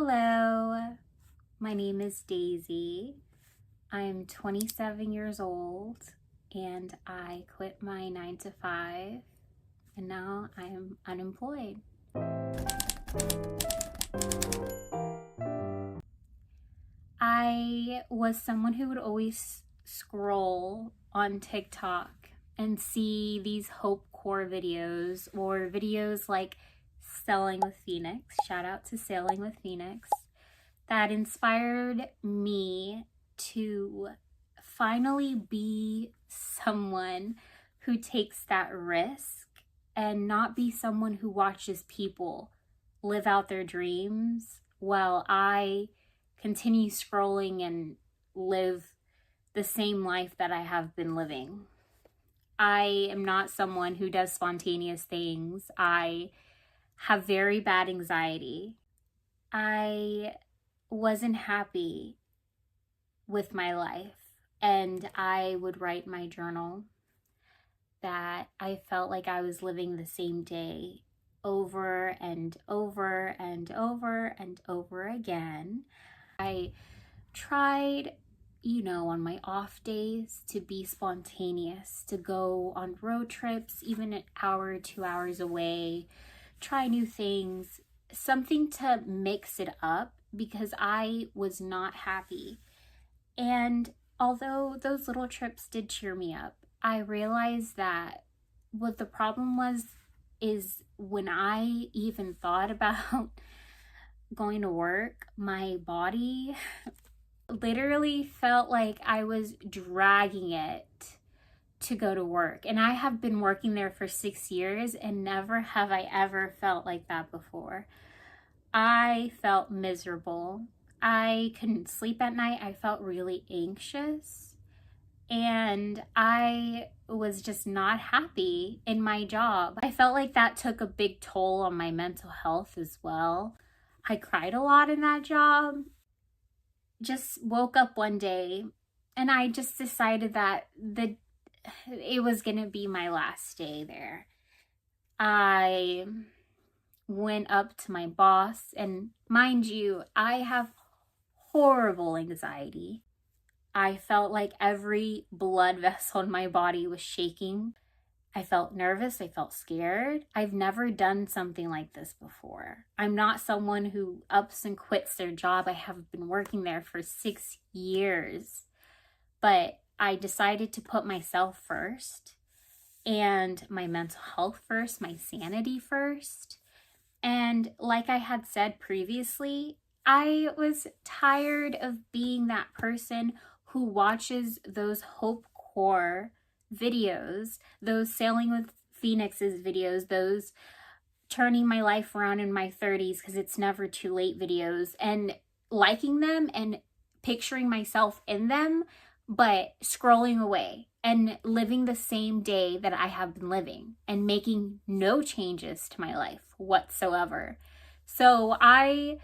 Hello, my name is Daisy. I'm 27 years old and I quit my 9 to 5 and now I'm unemployed. I was someone who would always scroll on TikTok and see these hope core videos or videos like Sailing with Phoenix, shout out to Sailing with Phoenix, that inspired me to finally be someone who takes that risk and not be someone who watches people live out their dreams while I continue scrolling and live the same life that I have been living. I am not someone who does spontaneous things. I have very bad anxiety. I wasn't happy with my life, and I would write in my journal that I felt like I was living the same day over and over and over and over again. I tried, on my off days to be spontaneous, to go on road trips, even an hour, 2 hours away, try new things, something to mix it up because I was not happy. And although those little trips did cheer me up, I realized that what the problem is when I even thought about going to work, my body literally felt like I was dragging it to go to work. And I have been working there for 6 years and never have I ever felt like that before. I felt miserable. I couldn't sleep at night. I felt really anxious. And I was just not happy in my job. I felt like that took a big toll on my mental health as well. I cried a lot in that job. Just woke up one day and I just decided that it was gonna be my last day there. I went up to my boss, and mind you, I have horrible anxiety. I felt like every blood vessel in my body was shaking. I felt nervous. I felt scared. I've never done something like this before. I'm not someone who ups and quits their job. I have been working there for 6 years, but I decided to put myself first and my mental health first, my sanity first. And like I had said previously, I was tired of being that person who watches those hope core videos, those Sailing with Phoenix's videos, those turning my life around in my 30s because it's never too late videos, and liking them and picturing myself in them, but scrolling away and living the same day that I have been living and making no changes to my life whatsoever. So I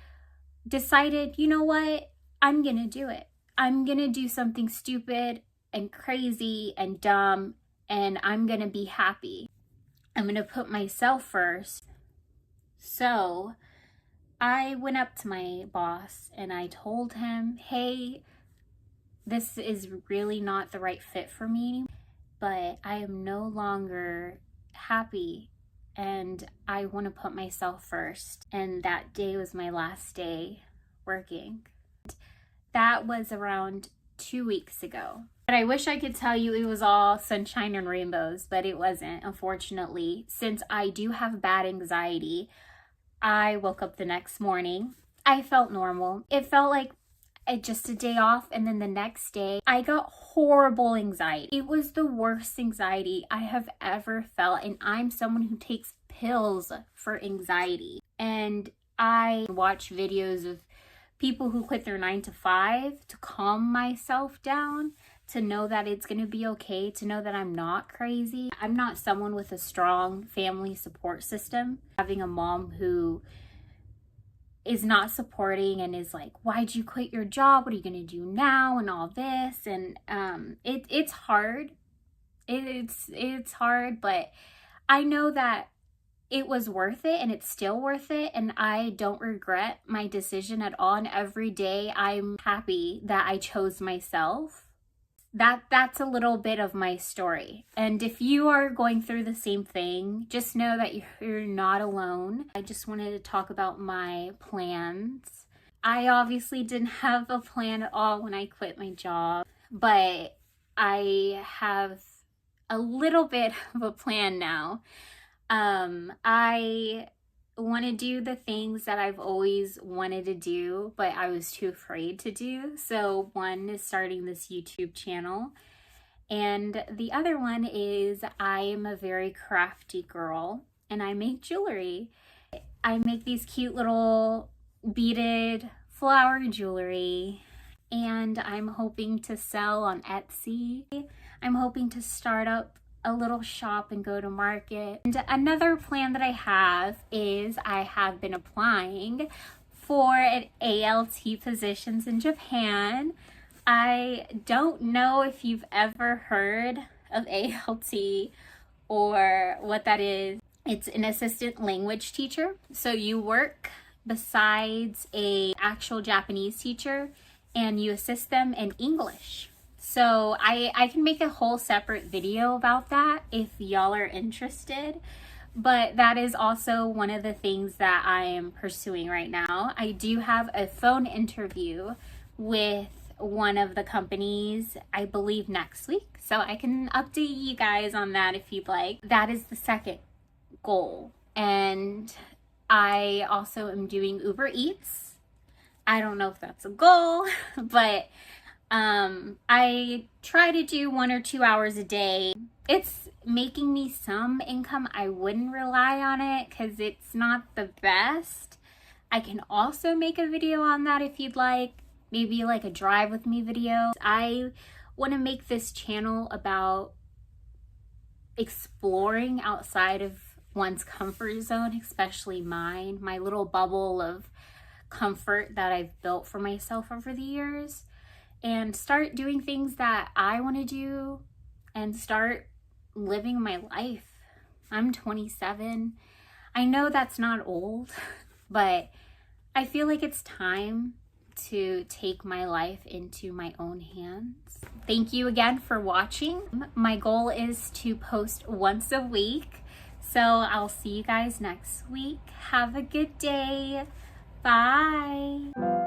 decided, you know what? I'm gonna do it. I'm gonna do something stupid and crazy and dumb, and I'm gonna be happy. I'm gonna put myself first. So I went up to my boss and I told him, hey, this is really not the right fit for me, but I am no longer happy and I want to put myself first. And that day was my last day working. That was around 2 weeks ago. But I wish I could tell you it was all sunshine and rainbows, but it wasn't, unfortunately. Since I do have bad anxiety, I woke up the next morning. I felt normal. It felt like just a day off, and then the next day I got horrible anxiety. It was the worst anxiety I have ever felt, and I'm someone who takes pills for anxiety. And I watch videos of people who quit their 9 to 5 to calm myself down, to know that it's going to be okay, to know that I'm not crazy. I'm not someone with a strong family support system. Having a mom who is not supporting and is like, why'd you quit your job? What are you going to do now? And all this. And it's hard. It's hard, but I know that it was worth it, and it's still worth it, and I don't regret my decision at all. And every day I'm happy that I chose myself. That's a little bit of my story. And if you are going through the same thing, just know that you're not alone. I just wanted to talk about my plans. I obviously didn't have a plan at all when I quit my job, but I have a little bit of a plan now. I want to do the things that I've always wanted to do, but I was too afraid to do. So one is starting this YouTube channel, and the other one is I am a very crafty girl and I make jewelry. I make these cute little beaded flower jewelry, and I'm hoping to sell on Etsy. I'm hoping to start up a little shop and go to market. And another plan that I have is I have been applying for an ALT positions in Japan. I don't know if you've ever heard of ALT or what that is. It's an assistant language teacher. So you work besides a actual Japanese teacher and you assist them in English. So I can make a whole separate video about that if y'all are interested, but that is also one of the things that I am pursuing right now. I do have a phone interview with one of the companies, I believe next week, so I can update you guys on that if you'd like. That is the second goal. And I also am doing Uber Eats. I don't know if that's a goal, but I try to do 1 or 2 hours a day. It's making me some income. I wouldn't rely on it because it's not the best. I can also make a video on that if you'd like, maybe like a drive with me video. I want to make this channel about exploring outside of one's comfort zone, especially mine, my little bubble of comfort that I've built for myself over the years, and start doing things that I want to do and start living my life. I'm 27. I know that's not old, but I feel like it's time to take my life into my own hands. Thank you again for watching. My goal is to post once a week, so I'll see you guys next week. Have a good day. Bye.